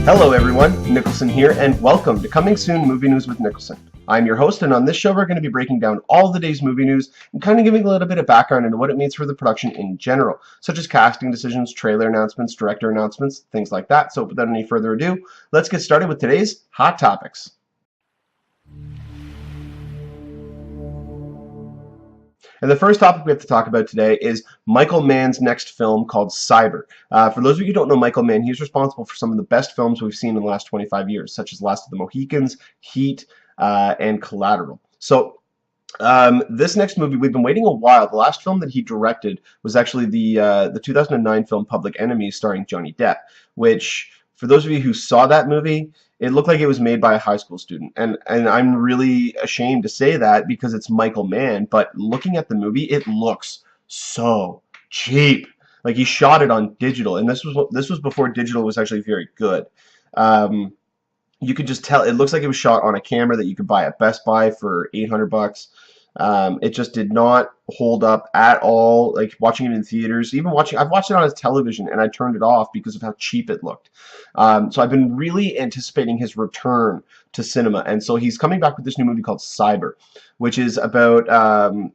Hello everyone, Niklsun here, and welcome to Coming Soon Movie News with Niklsun. I'm your host, and on this show we're going to be breaking down all the day's movie news and kind of giving a little bit of background into what it means for the production in general, such as casting decisions, trailer announcements, director announcements, things like that. So without any further ado, let's get started with today's Hot Topics. And the first topic we have to talk about today is Michael Mann's next film called Cyber. For those of you who don't know Michael Mann, he's responsible for some of the best films we've seen in the last 25 years, such as Last of the Mohicans, Heat, and Collateral. So this next movie, we've been waiting a while. The last film that he directed was actually the 2009 film Public Enemy, starring Johnny Depp, which, for those of you who saw that movie, it looked like it was made by a high school student. And I'm really ashamed to say that because it's Michael Mann, but looking at the movie, it looks so cheap. Like, he shot it on digital, and this was before digital was actually very good. You could just tell it looks like it was shot on a camera that you could buy at Best Buy for $800. It just did not hold up at all. Like, watching it in theaters, I've watched it on his television and I turned it off because of how cheap it looked. So I've been really anticipating his return to cinema, and so he's coming back with this new movie called Cyber, which is about not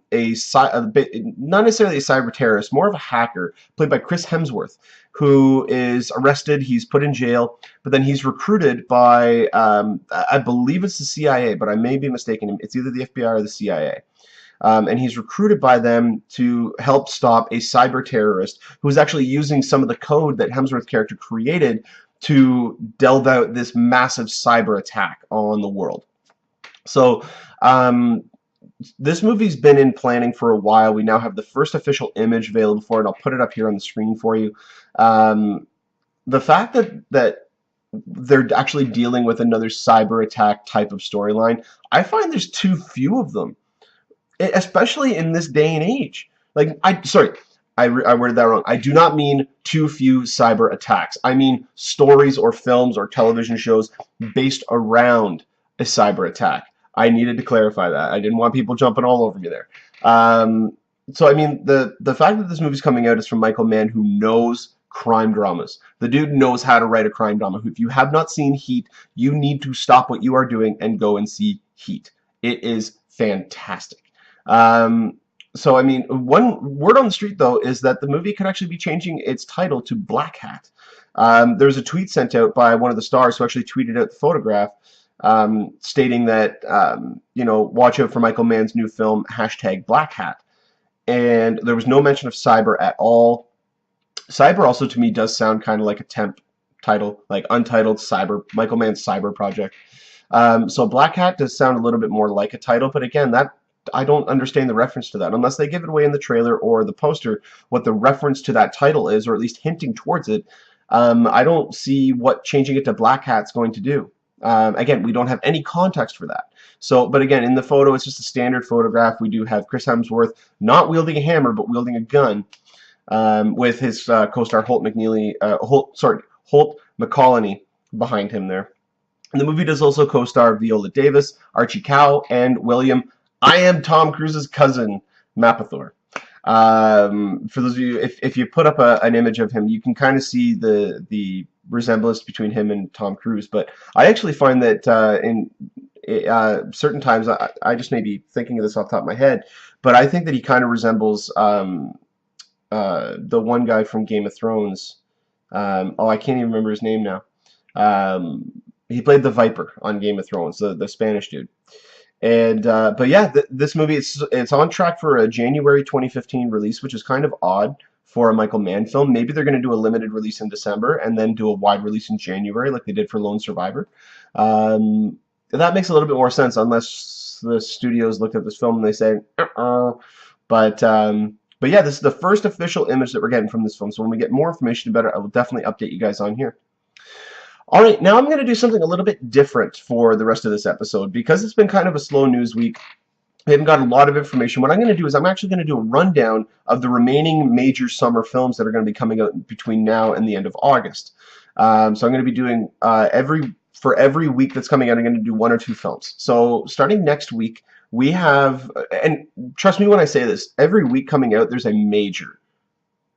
necessarily a cyber terrorist, more of a hacker played by Chris Hemsworth, who is arrested. He's put in jail, but then he's recruited by I believe it's the CIA, but I may be mistaken. It's either the FBI or the CIA. And he's recruited by them to help stop a cyber terrorist who is actually using some of the code that Hemsworth's character created to delve out this massive cyber attack on the world. So this movie's been in planning for a while. We now have the first official image available for it. I'll put it up here on the screen for you. The fact that they're actually dealing with another cyber attack type of storyline, I find there's too few of them, especially in this day and age. Like, I worded that wrong. I do not mean too few cyber attacks. I mean stories or films or television shows based around a cyber attack. I needed to clarify that. I didn't want people jumping all over me there. So I mean, the fact that this movie's coming out is from Michael Mann, who knows crime dramas. The dude knows how to write a crime drama. If you have not seen Heat, you need to stop what you are doing and go and see Heat. It is fantastic. So, I mean, one word on the street, though, is that the movie could actually be changing its title to Black Hat. There was a tweet sent out by one of the stars who actually tweeted out the photograph, stating that, watch out for Michael Mann's new film, #Black Hat. And there was no mention of cyber at all. Cyber also, to me, does sound kind of like a temp title, like Untitled Cyber, Michael Mann's Cyber Project. So Black Hat does sound a little bit more like a title, but again, I don't understand the reference to that unless they give it away in the trailer or the poster what the reference to that title is, or at least hinting towards it. I don't see what changing it to Black Hat's going to do. Again, we don't have any context for that. So, but again, in the photo, it's just a standard photograph. We do have Chris Hemsworth not wielding a hammer, but wielding a gun, with his co-star Holt McCallany behind him there. And the movie does also co-star Viola Davis, Archie Cow, and William I am Tom Cruise's cousin, Mapplethorpe. For those of you, if you put up an image of him, you can kind of see the resemblance between him and Tom Cruise. But I actually find that in certain times, I just may be thinking of this off the top of my head, but I think that he kind of resembles the one guy from Game of Thrones. I can't even remember his name now. He played the Viper on Game of Thrones, the Spanish dude. And but yeah, this movie, it's on track for a January 2015 release, which is kind of odd for a Michael Mann film. Maybe they're going to do a limited release in December and then do a wide release in January like they did for Lone Survivor. That makes a little bit more sense unless the studios looked at this film and they say, But yeah, this is the first official image that we're getting from this film. So when we get more information about it, I will definitely update you guys on here. All right, now I'm going to do something a little bit different for the rest of this episode because it's been kind of a slow news week. We haven't got a lot of information. What I'm going to do is I'm actually going to do a rundown of the remaining major summer films that are going to be coming out between now and the end of August. So I'm going to be doing for every week that's coming out, I'm going to do 1 or 2 films. So starting next week, we have, and trust me when I say this, every week coming out, there's a major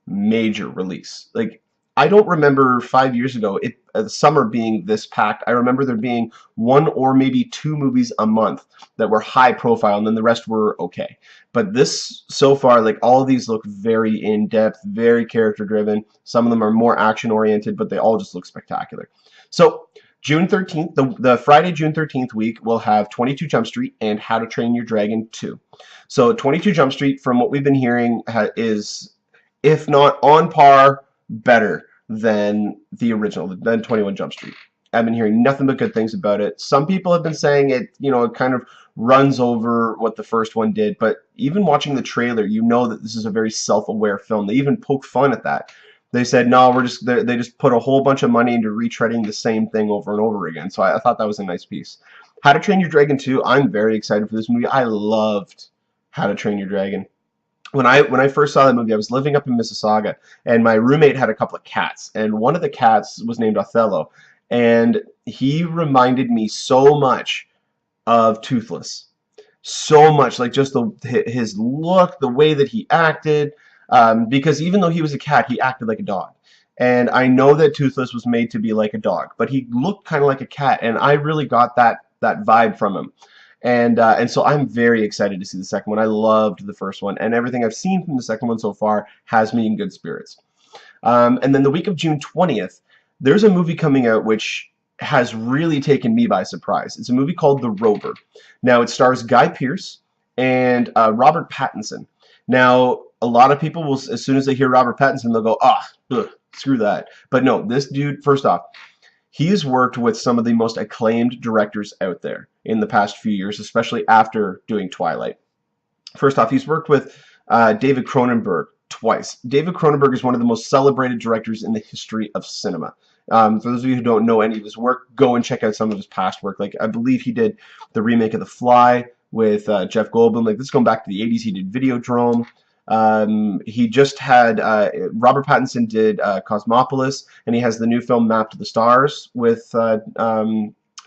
release. Like, I don't remember 5 years ago the summer being this packed. I remember there being one or maybe two movies a month that were high profile, and then the rest were okay. But this so far, like all of these look very in depth, very character driven. Some of them are more action oriented, but they all just look spectacular. So June 13th, the Friday, June 13th week, we'll have 22 Jump Street and How to Train Your Dragon 2. So 22 Jump Street, from what we've been hearing, is, if not on par, better than the original, than 21 Jump Street. I've been hearing nothing but good things about it. Some people have been saying it, it kind of runs over what the first one did, but even watching the trailer, you know that this is a very self-aware film. They even poke fun at that. They said, no, they just put a whole bunch of money into retreading the same thing over and over again. So I thought that was a nice piece. How to Train Your Dragon 2, I'm very excited for this movie. I loved How to Train Your Dragon. When I first saw that movie, I was living up in Mississauga, and my roommate had a couple of cats, and one of the cats was named Othello, and he reminded me so much of Toothless. So much, like just his look, the way that he acted, because even though he was a cat, he acted like a dog. And I know that Toothless was made to be like a dog, but he looked kind of like a cat, and I really got that vibe from him. And so I'm very excited to see the second one. I loved the first one, and everything I've seen from the second one so far has me in good spirits. And then the week of June 20th, there's a movie coming out which has really taken me by surprise. It's a movie called The Rover. Now, it stars Guy Pearce and Robert Pattinson. Now, a lot of people will, as soon as they hear Robert Pattinson, they'll go, screw that. But no, this dude, first off, he's worked with some of the most acclaimed directors out there in the past few years, especially after doing Twilight. First off, he's worked with David Cronenberg twice. David Cronenberg is one of the most celebrated directors in the history of cinema. For those of you who don't know any of his work, go and check out some of his past work. Like, I believe he did the remake of The Fly with Jeff Goldblum. Like, this is going back to the 80s. He did Videodrome. He just had Robert Pattinson did Cosmopolis, and he has the new film Map to the Stars with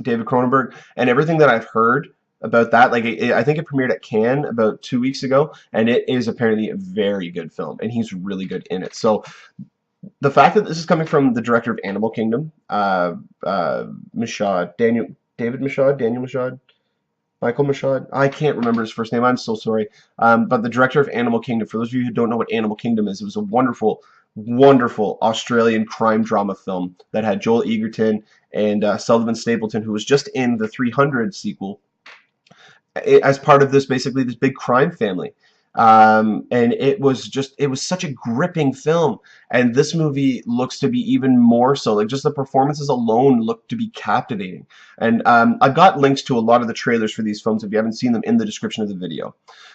David Cronenberg. And everything that I've heard about that, like I think it premiered at Cannes about 2 weeks ago, and it is apparently a very good film, and he's really good in it. So the fact that this is coming from the director of Animal Kingdom, Michaud, Daniel Michaud, Michael Michaud, I can't remember his first name, I'm so sorry, but the director of Animal Kingdom, for those of you who don't know what Animal Kingdom is, it was a wonderful, wonderful Australian crime drama film that had Joel Egerton and Sullivan Stapleton, who was just in the 300 sequel, as part of this, basically, this big crime family. And it was such a gripping film, and this movie looks to be even more so. Like, just the performances alone look to be captivating. And I've got links to a lot of the trailers for these films if you haven't seen them in the description of the video.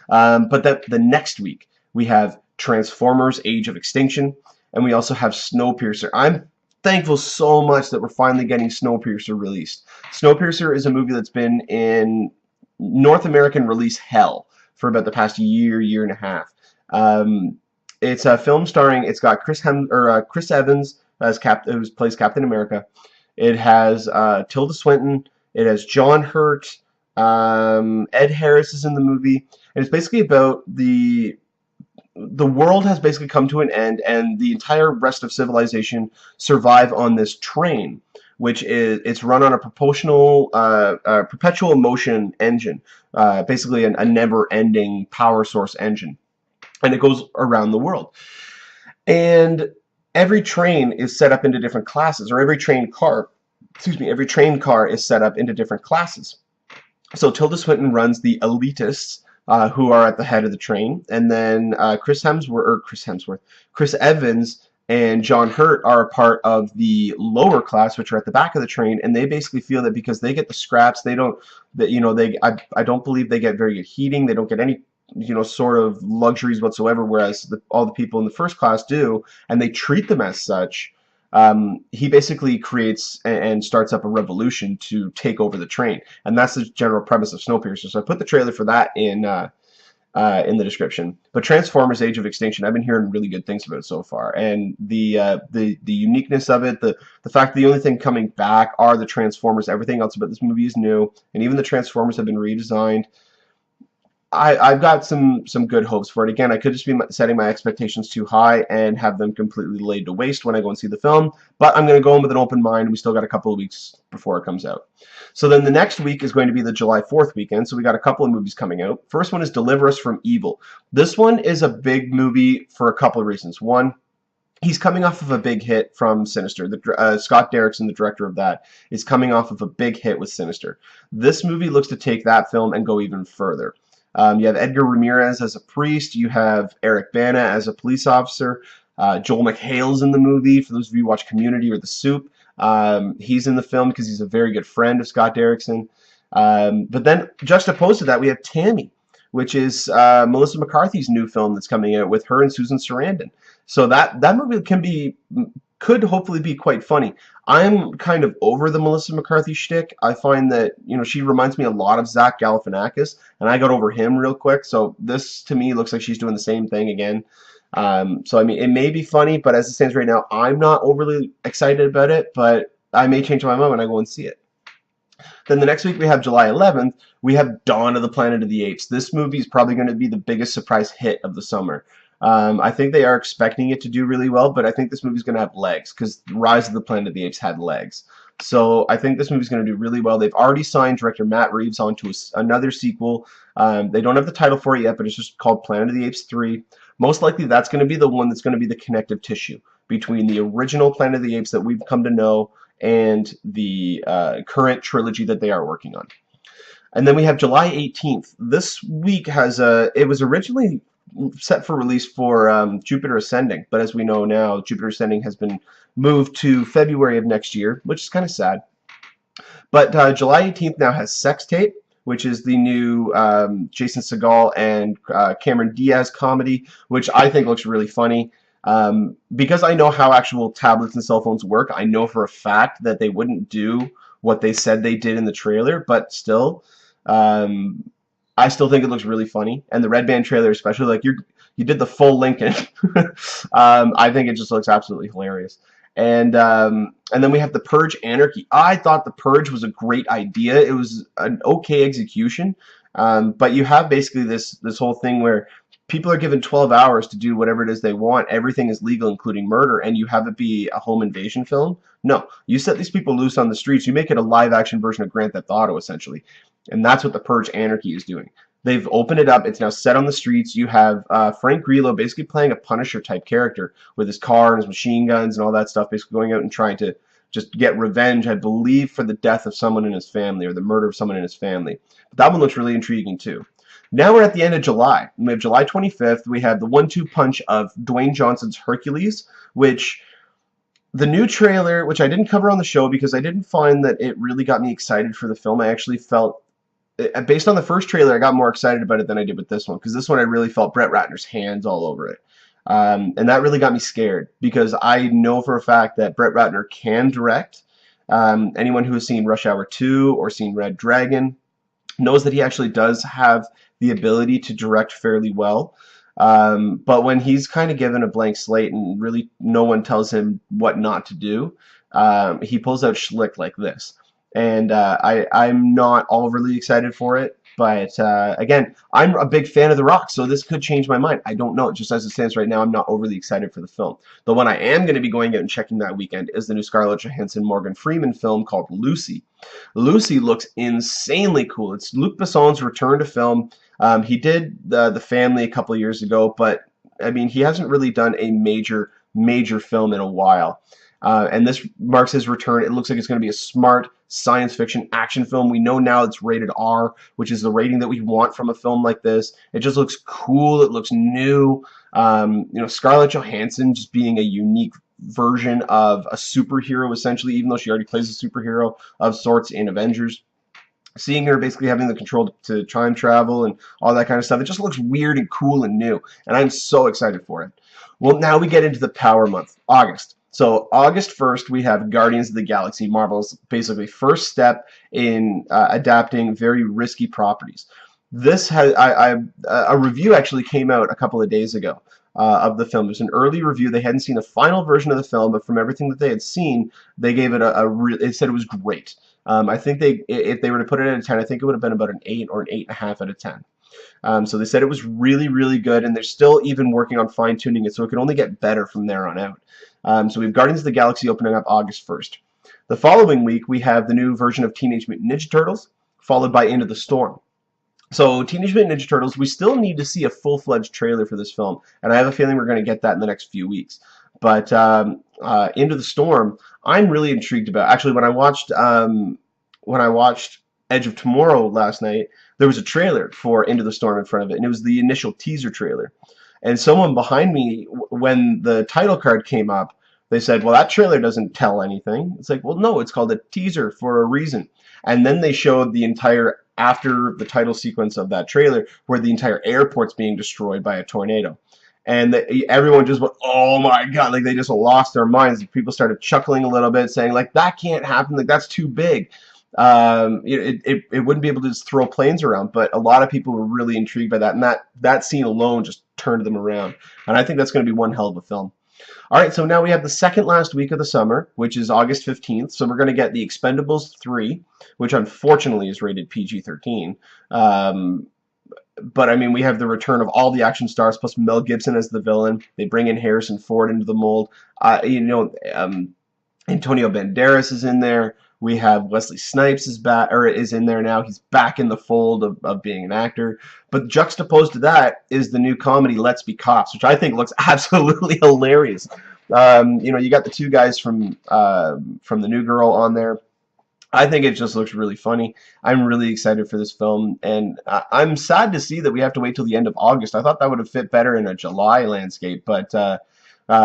But the next week we have Transformers: Age of Extinction, and we also have Snowpiercer. I'm thankful so much that we're finally getting Snowpiercer released. Snowpiercer is a movie that's been in North American release hell for about the past year and a half. It's a film starring, it's got Chris Evans as who plays Captain America. It has Tilda Swinton. It has John Hurt. Ed Harris is in the movie. And it's basically about the world has basically come to an end, and the entire rest of civilization survive on this train, which it's run on a perpetual motion engine, basically a never-ending power source engine, and it goes around the world. And every train is set up into different classes, or every train car is set up into different classes. So Tilda Swinton runs the elitists, who are at the head of the train, and then Chris Evans and John Hurt are a part of the lower class, which are at the back of the train, and they basically feel that because they get the scraps, I don't believe they get very good heating, they don't get any sort of luxuries whatsoever, whereas all the people in the first class do, and they treat them as such. He basically creates and starts up a revolution to take over the train, and that's the general premise of Snowpiercer. So I put the trailer for that in the description. But Transformers: Age of Extinction, I've been hearing really good things about it so far, and the uniqueness of it, the fact that the only thing coming back are the Transformers. Everything else about this movie is new, and even the Transformers have been redesigned. I've got some good hopes for it. Again, I could just be setting my expectations too high and have them completely laid to waste when I go and see the film, but I'm going to go in with an open mind. We still got a couple of weeks before it comes out. So then the next week is going to be the July 4th weekend, so we got a couple of movies coming out. First one is Deliver Us from Evil. This one is a big movie for a couple of reasons. One, he's coming off of a big hit from Sinister. Scott Derrickson, the director of that, is coming off of a big hit with Sinister. This movie looks to take that film and go even further. You have Edgar Ramirez as a priest. You have Eric Bana as a police officer. Joel McHale's in the movie. For those of you who watch Community or The Soup, he's in the film because he's a very good friend of Scott Derrickson. But then juxtaposed to that, we have Tammy, which is Melissa McCarthy's new film that's coming out with her and Susan Sarandon. So that movie could hopefully be quite funny. I'm kind of over the Melissa McCarthy shtick. I find that, you know, she reminds me a lot of Zach Galifianakis, and I got over him real quick. So this, to me, looks like she's doing the same thing again. So, I mean, it may be funny, but as it stands right now, I'm not overly excited about it, but I may change my mind when I go and see it. Then the next week we have July 11th, we have Dawn of the Planet of the Apes. This movie is probably going to be the biggest surprise hit of the summer. I think they are expecting it to do really well, but I think this movie's going to have legs because Rise of the Planet of the Apes had legs. So I think this movie's going to do really well. They've already signed director Matt Reeves onto another sequel. They don't have the title for it yet, but it's just called Planet of the Apes 3. Most likely that's going to be the one that's going to be the connective tissue between the original Planet of the Apes that we've come to know and the current trilogy that they are working on. And then we have July 18th. This week has it was originally set for release for Jupiter Ascending, but as we know now, Jupiter Ascending has been moved to February of next year, which is kind of sad. But July 18th now has Sex Tape, which is the new Jason Segel and Cameron Diaz comedy, which I think looks really funny. Because I know how actual tablets and cell phones work, I know for a fact that they wouldn't do what they said they did in the trailer, but still, I still think it looks really funny. And the Red Band trailer, especially, like you did the full Lincoln. I think it just looks absolutely hilarious. And then we have The Purge Anarchy. I thought The Purge was a great idea. It was an okay execution, but you have basically this whole thing where people are given 12 hours to do whatever it is they want. Everything is legal, including murder, and you have it be a home invasion film? No. You set these people loose on the streets. You make it a live-action version of Grand Theft Auto, essentially. And that's what The Purge Anarchy is doing. They've opened it up. It's now set on the streets. You have Frank Grillo basically playing a Punisher-type character with his car and his machine guns and all that stuff, basically going out and trying to just get revenge, I believe, for the death of someone in his family or the murder of someone in his family. But that one looks really intriguing, too. Now we're at the end of July. We have July 25th. We have the 1-2 punch of Dwayne Johnson's Hercules, which the new trailer, which I didn't cover on the show because I didn't find that it really got me excited for the film. I actually felt, based on the first trailer, I got more excited about it than I did with this one, because this one I really felt Brett Ratner's hands all over it. And that really got me scared, because I know for a fact that Brett Ratner can direct. Anyone who has seen Rush Hour 2 or seen Red Dragon knows that he actually does have the ability to direct fairly well. But when he's kind of given a blank slate and really no one tells him what not to do, he pulls out schlick like this. And I'm not overly excited for it. But again, I'm a big fan of The Rock, so this could change my mind. I don't know. Just as it stands right now, I'm not overly excited for the film. The one I am going to be going out and checking that weekend is the new Scarlett Johansson Morgan Freeman film called Lucy. Lucy looks insanely cool. It's Luc Besson's return to film. He did The Family a couple of years ago, but I mean, he hasn't really done a major film in a while. And this marks his return. It looks like it's going to be a smart science fiction action film. We know now it's rated R, which is the rating that we want from a film like this. It just looks cool. It looks new. You know, Scarlett Johansson just being a unique version of a superhero, essentially, even though she already plays a superhero of sorts in Avengers. Seeing her basically having the control to time travel and all that kind of stuff, it just looks weird and cool and new. And I'm so excited for it. Well, now we get into the Power Month, August. So August 1st, we have Guardians of the Galaxy, Marvel's basically first step in adapting very risky properties. This has a review actually came out a couple of days ago of the film. There's an early review. They hadn't seen a final version of the film, but from everything that they had seen, they gave it they said it was great. I think if they were to put it at a 10, I think it would have been about an 8 or an 8.5 out of 10. So they said it was really, really good, and they're still even working on fine-tuning it, so it can only get better from there on out. So we have Guardians of the Galaxy opening up August 1st. The following week, we have the new version of Teenage Mutant Ninja Turtles, followed by Into the Storm. So Teenage Mutant Ninja Turtles, we still need to see a full-fledged trailer for this film, and I have a feeling we're going to get that in the next few weeks. But Into the Storm, I'm really intrigued about. Actually, when I watched Edge of Tomorrow last night, there was a trailer for Into the Storm in front of it, and it was the initial teaser trailer. And someone behind me, when the title card came up, they said, well, that trailer doesn't tell anything. It's like, well, no, it's called a teaser for a reason. And then they showed the entire, after the title sequence of that trailer, where the entire airport's being destroyed by a tornado. And everyone just went, oh my God, like they just lost their minds. People started chuckling a little bit, saying like, that can't happen, like that's too big. It wouldn't be able to just throw planes around, but a lot of people were really intrigued by that, and that scene alone just turned them around. And I think that's going to be one hell of a film. Alright, so now we have the second last week of the summer, which is August 15th. So we're going to get The Expendables 3, which unfortunately is rated PG-13. But I mean, we have the return of all the action stars, plus Mel Gibson as the villain. They bring in Harrison Ford into the mold. Antonio Banderas is in there. We have Wesley Snipes is in there now. He's back in the fold of being an actor. But juxtaposed to that is the new comedy Let's Be Cops, which I think looks absolutely hilarious. You got the two guys from The New Girl on there. I think it just looks really funny. I'm really excited for this film, and I'm sad to see that we have to wait till the end of August. I thought that would have fit better in a July landscape, but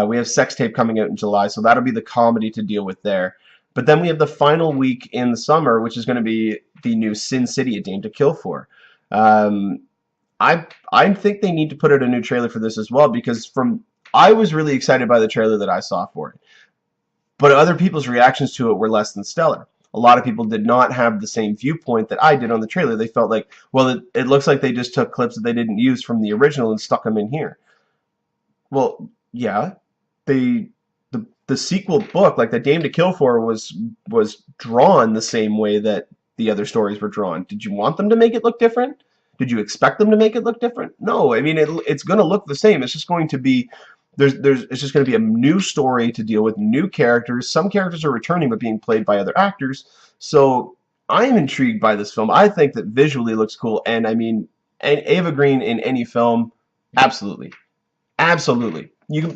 we have Sex Tape coming out in July, so that'll be the comedy to deal with there. But then we have the final week in the summer, which is going to be the new Sin City: A Dame to Kill For. I think they need to put out a new trailer for this as well, because I was really excited by the trailer that I saw for it. But other people's reactions to it were less than stellar. A lot of people did not have the same viewpoint that I did on the trailer. They felt like, well, it looks like they just took clips that they didn't use from the original and stuck them in here. Well, yeah, the sequel book, like The Dame to Kill For, was drawn the same way that the other stories were drawn. Did you want them to make it look different? Did you expect them to make it look different? No, I mean it's going to look the same. It's just going to be it's just going to be a new story to deal with, new characters. Some characters are returning but being played by other actors. So I'm intrigued by this film. I think that visually it looks cool, and I mean, and Ava Green in any film, absolutely, absolutely. You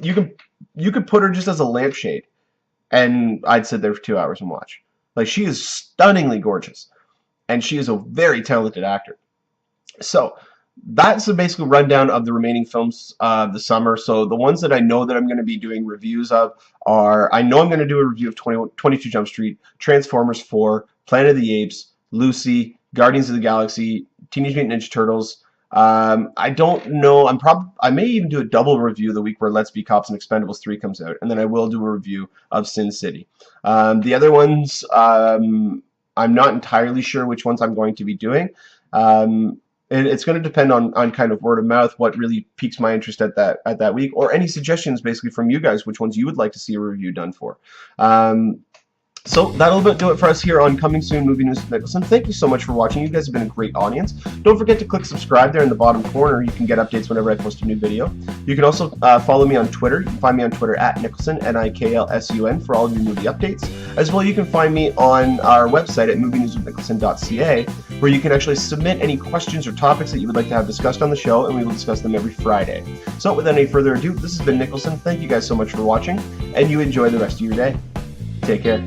could put her just as a lampshade, and I'd sit there for 2 hours and watch. Like, she is stunningly gorgeous, and she is a very talented actor. So that's a basic rundown of the remaining films of the summer. So the ones that I know that I'm going to be doing reviews of are, I know I'm going to do a review of 22 Jump Street, Transformers 4, Planet of the Apes, Lucy, Guardians of the Galaxy, Teenage Mutant Ninja Turtles. I don't know. I may even do a double review the week where Let's Be Cops and Expendables 3 comes out, and then I will do a review of Sin City. The other ones, I'm not entirely sure which ones I'm going to be doing. And it's going to depend on kind of word of mouth, what really piques my interest at that week, or any suggestions basically from you guys, which ones you would like to see a review done for. So that'll do it for us here on Coming Soon Movie News with Niklsun. Thank you so much for watching. You guys have been a great audience. Don't forget to click subscribe there in the bottom corner. You can get updates whenever I post a new video. You can also follow me on Twitter. You can find me on Twitter at Niklsun, Niklsun, for all of your movie updates. As well, you can find me on our website at movienewswithniklsun.ca, where you can actually submit any questions or topics that you would like to have discussed on the show, and we will discuss them every Friday. So without any further ado, this has been Niklsun. Thank you guys so much for watching, and you enjoy the rest of your day. Take care.